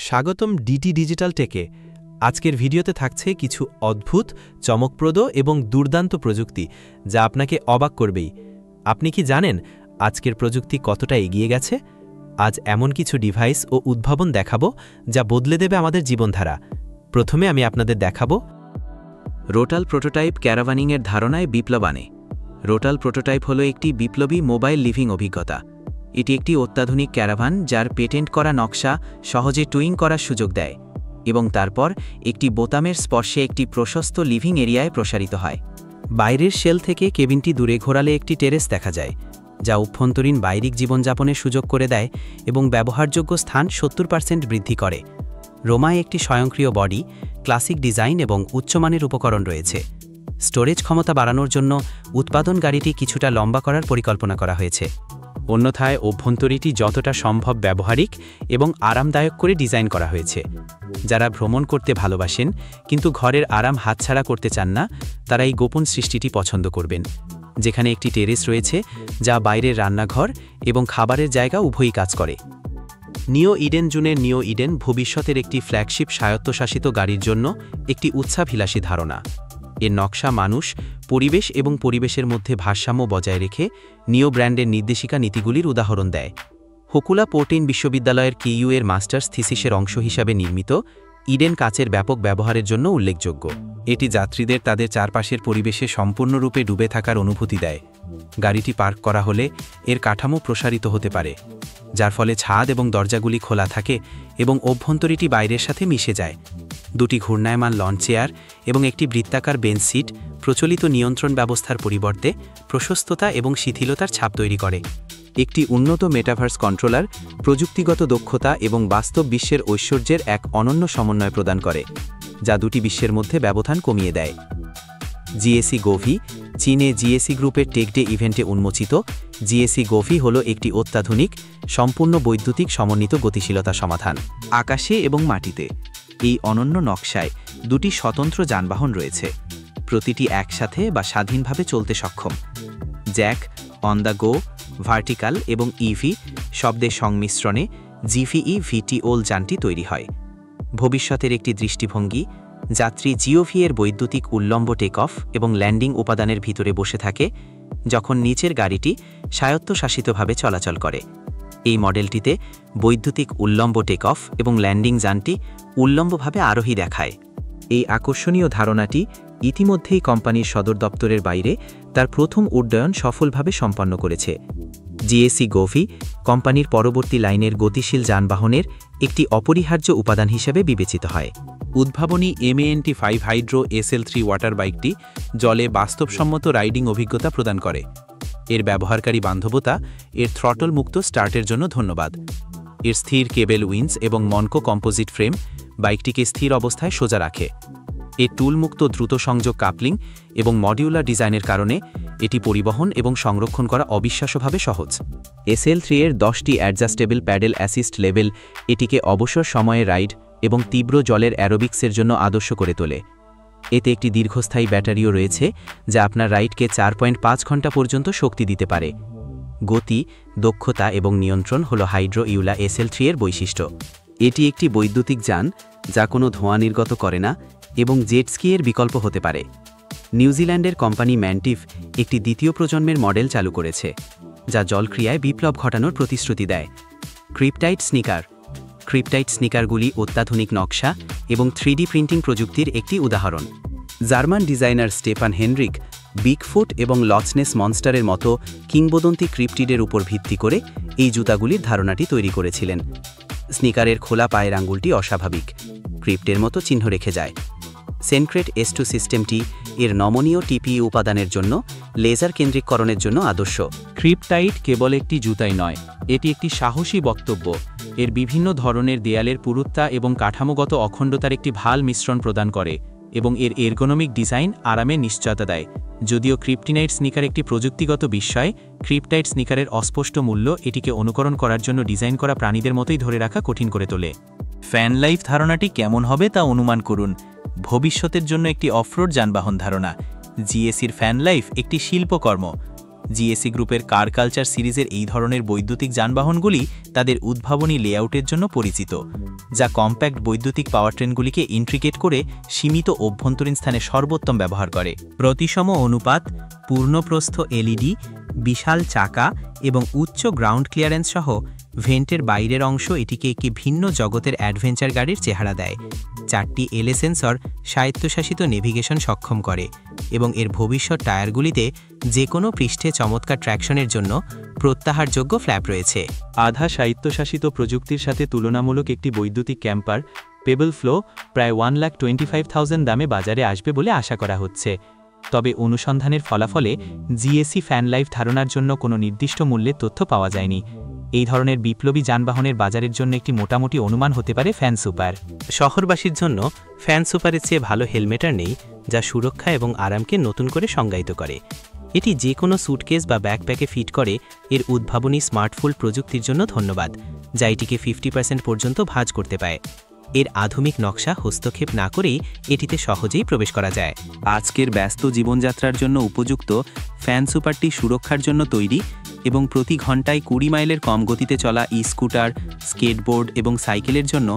স্বাগতম DT digital টেকে। আজকের ভিডিওতে থাকছে কিছু অদ্ভুত, চমকপ্রদ এবং দুর্দান্ত প্রযুক্তি যা আপনাকে অবাক করবেই। আপনি কি জানেন আজকের প্রযুক্তি কতটা এগিয়ে গেছে? আজ এমন কিছু ডিভাইস ও উদ্ভাবন দেখাবো যা বদলে দেবে আমাদের জীবনধারা। প্রথমে আমি আপনাদের দেখাবো রোটাল প্রোটোটাইপ ক্যারাভানিংয়ের ধারণায় বিপ্লব আনে। রোটাল প্রোটোটাইপ হলো একটি বিপ্লবী মোবাইল লিভিং অভিজ্ঞতা। এটি একটি অত্যাধুনিক ক্যারাভান যার পেটেন্ট করা নকশা সহজে টুইং করার সুযোগ দেয় এবং তারপর একটি বোতামের স্পর্শে একটি প্রশস্ত লিভিং এরিয়ায় প্রসারিত হয়। বাইরের শেল থেকে কেবিনটি দূরে ঘোরালে একটি টেরেস দেখা যায়, যা অভ্যন্তরীণ বাইরিক জীবনযাপনের সুযোগ করে দেয় এবং ব্যবহারযোগ্য স্থান 70% বৃদ্ধি করে। রোমায় একটি স্বয়ংক্রিয় বডি, ক্লাসিক ডিজাইন এবং উচ্চমানের উপকরণ রয়েছে। স্টোরেজ ক্ষমতা বাড়ানোর জন্য উৎপাদন গাড়িটি কিছুটা লম্বা করার পরিকল্পনা করা হয়েছে। অন্যথায় অভ্যন্তরীণটি যতটা সম্ভব ব্যবহারিক এবং আরামদায়ক করে ডিজাইন করা হয়েছে। যারা ভ্রমণ করতে ভালোবাসেন কিন্তু ঘরের আরাম হাতছাড়া করতে চান না, তারা এই গোপন সৃষ্টিটি পছন্দ করবেন, যেখানে একটি টেরেস রয়েছে যা বাইরের রান্নাঘর এবং খাবারের জায়গা উভয়ই কাজ করে। নিও ইডেন জুনের নিও ইডেন ভবিষ্যতের একটি ফ্ল্যাগশিপ স্বায়ত্তশাসিত গাড়ির জন্য একটি উচ্চাভিলাষী ধারণা। এর নকশা মানুষ, পরিবেশ এবং পরিবেশের মধ্যে ভারসাম্য বজায় রেখে নিও ব্র্যান্ডের নির্দেশিকা নীতিগুলির উদাহরণ দেয়। হোকুলা পোর্টেইন বিশ্ববিদ্যালয়ের কিইউ এর মাস্টার্স থিসিসের অংশ হিসাবে নির্মিত, ইডেন কাচের ব্যাপক ব্যবহারের জন্য উল্লেখযোগ্য। এটি যাত্রীদের তাদের চারপাশের পরিবেশে সম্পূর্ণরূপে ডুবে থাকার অনুভূতি দেয়। গাড়িটি পার্ক করা হলে এর কাঠামো প্রসারিত হতে পারে, যার ফলে ছাদ এবং দরজাগুলি খোলা থাকে এবং অভ্যন্তরীণটি বাইরের সাথে মিশে যায়। দুটি ঘূর্ণায়মান লন চেয়ার এবং একটি বৃত্তাকার বেঞ্চ সিট প্রচলিত নিয়ন্ত্রণ ব্যবস্থার পরিবর্তে প্রশস্ততা এবং শিথিলতার ছাপ তৈরি করে। একটি উন্নত মেটাভার্স কন্ট্রোলার প্রযুক্তিগত দক্ষতা এবং বাস্তব বিশ্বের ঐশ্বর্যের এক অনন্য সমন্বয় প্রদান করে, যা দুটি বিশ্বের মধ্যে ব্যবধান কমিয়ে দেয়। জিএসি গোভি চীনে জিএসি গ্রুপের টেকডে ইভেন্টে উন্মোচিত। জিএসি গোভি হল একটি অত্যাধুনিক, সম্পূর্ণ বৈদ্যুতিক সমন্বিত গতিশীলতা সমাধান। আকাশে এবং মাটিতে এই অনন্য নকশায় দুটি স্বতন্ত্র যানবাহন রয়েছে, প্রতিটি একসাথে বা স্বাধীনভাবে চলতে সক্ষম। Jack, on the go, vertical এবং ইভি শব্দের সংমিশ্রণে জিভিই ভিটিওল যানটি তৈরি হয়। ভবিষ্যতের একটি দৃষ্টিভঙ্গি, যাত্রী জিওভি এর বৈদ্যুতিক উল্লম্ব টেক অফ এবং ল্যান্ডিং উপাদানের ভিতরে বসে থাকে, যখন নিচের গাড়িটি স্বায়ত্তশাসিতভাবে চলাচল করে। এই মডেলটিতে বৈদ্যুতিক উল্লম্ব টেক অফ এবং ল্যান্ডিং যানটি উল্লম্বভাবে আরোহী দেখায়। এই আকর্ষণীয় ধারণাটি ইতিমধ্যেই কোম্পানির সদর দপ্তরের বাইরে তার প্রথম উড্ডয়ন সফলভাবে সম্পন্ন করেছে। জিএসি গোভি কোম্পানির পরবর্তী লাইনের গতিশীল যানবাহনের একটি অপরিহার্য উপাদান হিসেবে বিবেচিত হয়। উদ্ভাবনী MANT5 হাইড্রো SL3 ওয়াটার বাইকটি জলে বাস্তবসম্মত রাইডিং অভিজ্ঞতা প্রদান করে। এর ব্যবহারকারী বান্ধবতা এর থ্রটল মুক্ত স্টার্টের জন্য ধন্যবাদ। এর স্থির কেবেল উইন্স এবং মনকো কম্পোজিট ফ্রেম বাইকটিকে স্থির অবস্থায় সোজা রাখে। এর টুলমুক্ত দ্রুত সংযোগ কাপলিং এবং মডিউলার ডিজাইনের কারণে এটি পরিবহন এবং সংরক্ষণ করা অবিশ্বাস্যভাবে সহজ। SL3 এর 10টি অ্যাডজাস্টেবল প্যাডেল অ্যাসিস্ট লেভেল এটিকে অবসর সময়ে রাইড এবং তীব্র জলের অ্যারোবিক্সের জন্য আদর্শ করে তোলে। এতে একটি দীর্ঘস্থায়ী ব্যাটারিও রয়েছে যা আপনার রাইডকে 4.5 ঘন্টা পর্যন্ত শক্তি দিতে পারে। গতি, দক্ষতা এবং নিয়ন্ত্রণ হল হাইড্রো ইউলা SL3 এর বৈশিষ্ট্য। এটি একটি বৈদ্যুতিক যান যা কোনো ধোঁয়া নির্গত করে না এবং জেট স্কি এর বিকল্প হতে পারে। নিউজিল্যান্ডের কোম্পানি ম্যান্টিভ একটি দ্বিতীয় প্রজন্মের মডেল চালু করেছে, যা জলক্রিয়ায় বিপ্লব ঘটানোর প্রতিশ্রুতি দেয়। ক্রিপটাইট স্নিকার ক্রিপটাইট স্নিকারগুলি অত্যাধুনিক নকশা এবং 3D প্রিন্টিং প্রযুক্তির একটি উদাহরণ। German designer Stefan Henrik Bigfoot এবং লচনেস মনস্টারের মতো কিংবদন্তি ক্রিপ্টিডের উপর ভিত্তি করে এই জুতাগুলির ধারণাটি তৈরি করেছিলেন। স্নিকারের খোলা পায়ের আঙ্গুলটি অস্বাভাবিক, ক্রিপ্টের মতো চিহ্ন রেখে যায়। সেনক্রেট S2 সিস্টেমটি এর নমনীয় TPU উপাদানের জন্য লেজার কেন্দ্রিককরণের জন্য আদর্শ। ক্রিপটাইট কেবল একটি জুতাই নয়, এটি একটি সাহসী বক্তব্য। এর বিভিন্ন ধরনের দেয়ালের পুরুত্বা এবং কাঠামোগত অখণ্ডতার একটি ভাল মিশ্রণ প্রদান করে এবং এর এরগোনমিক ডিজাইন আরামের নিশ্চয়তা দেয়। যদিও ক্রিপ্টিনাইট স্নিকার একটি প্রযুক্তিগত বিস্ময়, ক্রিপটাইট স্নিকারের অস্পষ্ট মূল্য এটিকে অনুকরণ করার জন্য ডিজাইন করা প্রাণীদের মতোই ধরে রাখা কঠিন করে তোলে। ফ্যান লাইফ ধারণাটি কেমন হবে তা অনুমান করুন। ভবিষ্যতের জন্য একটি অফরোড যানবাহন ধারণা। জিএসির ফ্যান লাইফ একটি শিল্পকর্ম। জিএসি গ্রুপের কার কালচার সিরিজের এই ধরনের বৈদ্যুতিক যানবাহনগুলি তাদের উদ্ভাবনী লেআউটের জন্য পরিচিত, যা কম্প্যাক্ট বৈদ্যুতিক পাওয়ার ট্রেনগুলিকে ইন্ট্রিকেট করে সীমিত অভ্যন্তরীণ স্থানে সর্বোত্তম ব্যবহার করে। প্রতিসম অনুপাত, পূর্ণপ্রস্থ এলইডি, বিশাল চাকা এবং উচ্চ গ্রাউন্ড ক্লিয়ারেন্স সহ ভেন্টের বাইরের অংশ এটিকে একটি ভিন্ন জগতের অ্যাডভেঞ্চার গাড়ির চেহারা দেয়। 4টি এলএ সেন্সর স্বায়ত্তশাসিত নেভিগেশন সক্ষম করে এবং এর ভবিষ্যৎ টায়ারগুলিতে যে কোনো পৃষ্ঠে চমৎকার ট্র্যাকশনের জন্য প্রত্যাহারযোগ্য ফ্ল্যাপ রয়েছে। আধা স্বায়ত্তশাসিত প্রযুক্তির সাথে তুলনামূলক একটি বৈদ্যুতিক ক্যাম্পার পেবল ফ্লো প্রায় 1,25,000 দামে বাজারে আসবে বলে আশা করা হচ্ছে। তবে অনুসন্ধানের ফলাফলে জিএসি ফ্যান লাইফ ধারণার জন্য কোনো নির্দিষ্ট মূল্যের তথ্য পাওয়া যায়নি। এই ধরনের বিপ্লবী যানবাহনের বাজারের জন্য একটি মোটামুটি অনুমান হতে পারে ফ্যান সুপার। শহরবাসীর জন্য ফ্যান সুপারের চেয়ে ভালো হেলমেট আর নেই, যা সুরক্ষা এবং আরামকে নতুন করে সংজ্ঞায়িত করে। এটি যে কোনো স্যুটকেস বা ব্যাকপ্যাকে ফিট করে। এর উদ্ভাবনী স্মার্টফোন প্রযুক্তির জন্য ধন্যবাদ, যা এটিকে 50% পর্যন্ত ভাঁজ করতে পারে। এর আধুনিক নকশা হস্তক্ষেপ না করেই এটিতে সহজেই প্রবেশ করা যায়। আজকের ব্যস্ত জীবনযাত্রার জন্য উপযুক্ত ফ্যান সুপারটি সুরক্ষার জন্য তৈরি এবং প্রতি ঘন্টায় 20 মাইলের কম গতিতে চলা স্কুটার, স্কেটবোর্ড এবং সাইকেলের জন্য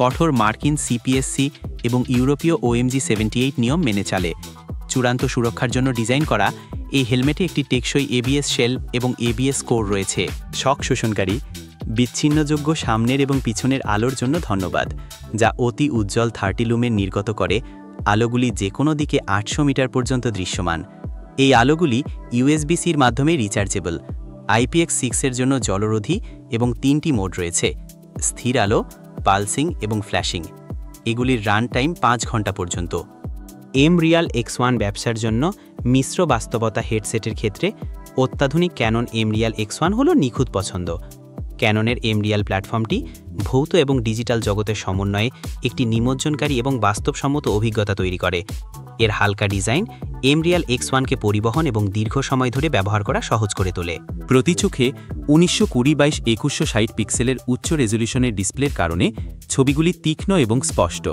কঠোর মার্কিন সিপিএসসি এবং ইউরোপীয় OMG 78 নিয়ম মেনে চলে। চূড়ান্ত সুরক্ষার জন্য ডিজাইন করা এই হেলমেটে একটি টেকসই ABS শেল এবং ABS কোর রয়েছে। শক শোষণকারী, বিচ্ছিন্নযোগ্য সামনের এবং পিছনের আলোর জন্য ধন্যবাদ, যা অতি উজ্জ্বল 30 লুমেন নির্গত করে। আলোগুলি যে কোনো দিকে 800 মিটার পর্যন্ত দৃশ্যমান। এই আলোগুলি USB-Cর মাধ্যমে রিচার্জেবল। IPX6 এর জন্য জলরোধী এবং 3টি মোড রয়েছে: স্থির আলো, পালসিং এবং ফ্ল্যাশিং। এগুলির রান টাইম 5 ঘন্টা পর্যন্ত। M-Real X1 ব্যবসার জন্য মিশ্র বাস্তবতা হেডসেটের ক্ষেত্রে অত্যাধুনিক ক্যানন M-Real X1 হল নিখুঁত পছন্দ। ক্যাননের M-Real প্ল্যাটফর্মটি ভৌত এবং ডিজিটাল জগতের সমন্বয়ে একটি নিমজ্জনকারী এবং বাস্তবসম্মত অভিজ্ঞতা তৈরি করে। এর হালকা ডিজাইন M-Real X1কে পরিবহন এবং দীর্ঘ সময় ধরে ব্যবহার করা সহজ করে তোলে। প্রতি চোখে 1920x2160 পিক্সেলের উচ্চ রেজলিউশনের ডিসপ্লের কারণে ছবিগুলি তীক্ষ্ণ এবং স্পষ্ট,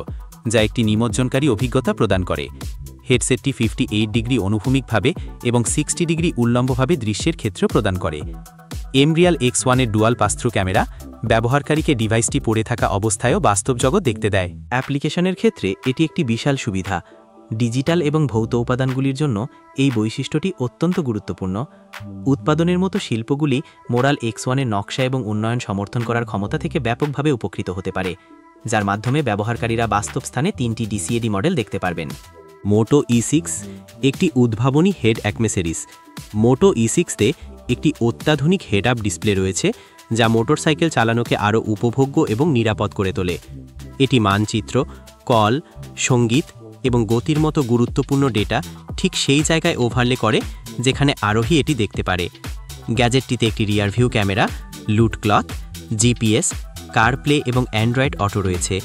যা একটি নিমজ্জনকারী অভিজ্ঞতা প্রদান করে। হেডসেটটি 58 ডিগ্রি অনুভূমিকভাবে এবং 60 ডিগ্রি উল্লম্বভাবে দৃশ্যের ক্ষেত্র প্রদান করে। M-Real X1 এর ডুয়াল পাস-থ্রু ক্যামেরা ব্যবহারকারীকে ডিভাইসটি পড়ে থাকা অবস্থায়ও বাস্তব জগৎ দেখতে দেয়। অ্যাপ্লিকেশনের ক্ষেত্রে এটি একটি বিশাল সুবিধা। ডিজিটাল এবং ভৌত উপাদানগুলির জন্য এই বৈশিষ্ট্যটি অত্যন্ত গুরুত্বপূর্ণ। উৎপাদনের মতো শিল্পগুলি মোরাল X1 এর নকশা এবং উন্নয়ন সমর্থন করার ক্ষমতা থেকে ব্যাপকভাবে উপকৃত হতে পারে, যার মাধ্যমে ব্যবহারকারীরা বাস্তব স্থানে 3টি DCAD মডেল দেখতে পারবেন। মোটো E6 একটি উদ্ভাবনী হেড অ্যাক্সেসরিজ। মোটো E6-তে একটি অত্যাধুনিক হেড আপ ডিসপ্লে রয়েছে, যা মোটরসাইকেল চালানোকে আরও উপভোগ্য এবং নিরাপদ করে তোলে। এটি মানচিত্র, কল, সঙ্গীত এবং গতির মতো গুরুত্বপূর্ণ ডেটা ঠিক সেই জায়গায় ওভারলে করে যেখানে আরোহী এটি দেখতে পারে। গ্যাজেটটিতে একটি রিয়ার ভিউ ক্যামেরা, লুট ক্লথ, GPS, কারপ্লে এবং অ্যান্ড্রয়েড অটো রয়েছে,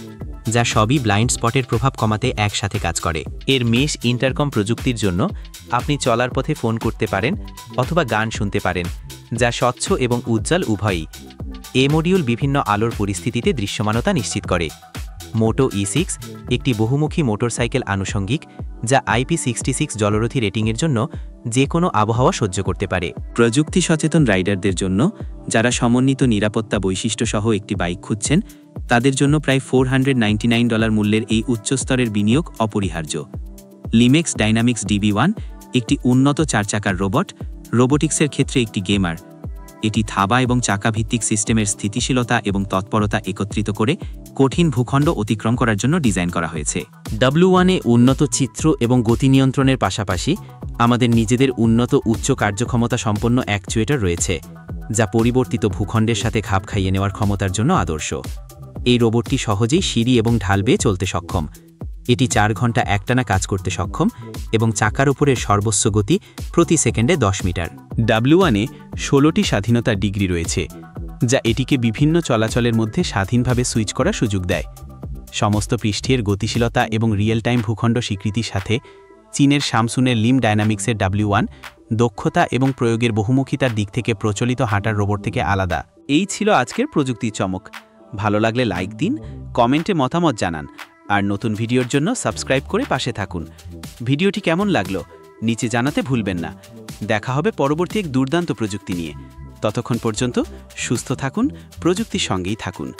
যা সবই ব্লাইন্ড স্পটের প্রভাব কমাতে একসাথে কাজ করে। এর মেশ ইন্টারকম প্রযুক্তির জন্য আপনি চলার পথে ফোন করতে পারেন অথবা গান শুনতে পারেন, যা স্বচ্ছ এবং উজ্জ্বল উভয়ই। এ মডিউল বিভিন্ন আলোর পরিস্থিতিতে দৃশ্যমানতা নিশ্চিত করে। মোটো E6 একটি বহুমুখী মোটরসাইকেল আনুষঙ্গিক, যা IP66 জলরোধী রেটিংয়ের জন্য যে কোনো আবহাওয়া সহ্য করতে পারে। প্রযুক্তি সচেতন রাইডারদের জন্য, যারা সমন্বিত নিরাপত্তা বৈশিষ্ট্য সহ একটি বাইক খুঁজছেন, তাদের জন্য প্রায় $499 মূল্যের এই উচ্চস্তরের বিনিয়োগ অপরিহার্য। লিমেক্স ডাইনামিক্স DB1 একটি উন্নত 4 চাকার রোবট, রোবোটিক্সের ক্ষেত্রে একটি গেমার। এটি থাবা এবং চাকা ভিত্তিক সিস্টেমের স্থিতিশীলতা এবং তৎপরতা একত্রিত করে কঠিন ভূখণ্ড অতিক্রম করার জন্য ডিজাইন করা হয়েছে। W1-এ উন্নত চিত্র এবং গতি নিয়ন্ত্রণের পাশাপাশি আমাদের নিজেদের উন্নত উচ্চ কার্যক্ষমতা সম্পন্ন অ্যাকচুয়েটর রয়েছে, যা পরিবর্তিত ভূখণ্ডের সাথে খাপ খাইয়ে নেওয়ার ক্ষমতার জন্য আদর্শ। এই রোবটটি সহজেই সিঁড়ি এবং ঢাল বেয়ে চলতে সক্ষম। এটি 4 ঘন্টা একটানা কাজ করতে সক্ষম এবং চাকার উপরের সর্বোচ্চ গতি প্রতি সেকেন্ডে 10 মিটার। W1-এ 16টি স্বাধীনতা ডিগ্রি রয়েছে, যা এটিকে বিভিন্ন চলাচলের মধ্যে স্বাধীনভাবে সুইচ করার সুযোগ দেয়। সমস্ত পৃষ্ঠের গতিশীলতা এবং রিয়েল টাইম ভূখণ্ড স্বীকৃতির সাথে চীনের শামসুনের লিম ডাইনামিক্সের W1 দক্ষতা এবং প্রয়োগের বহুমুখিতার দিক থেকে প্রচলিত হাঁটার রোবট থেকে আলাদা। এই ছিল আজকের প্রযুক্তির চমক। ভালো লাগলে লাইক দিন, কমেন্টে মতামত জানান, আর নতুন ভিডিওর জন্য সাবস্ক্রাইব করে পাশে থাকুন। ভিডিওটি কেমন লাগলো নিচে জানাতে ভুলবেন না। দেখা হবে পরবর্তী এক দুর্দান্ত প্রযুক্তি নিয়ে। ততক্ষণ পর্যন্ত সুস্থ থাকুন, প্রযুক্তির সঙ্গেই থাকুন।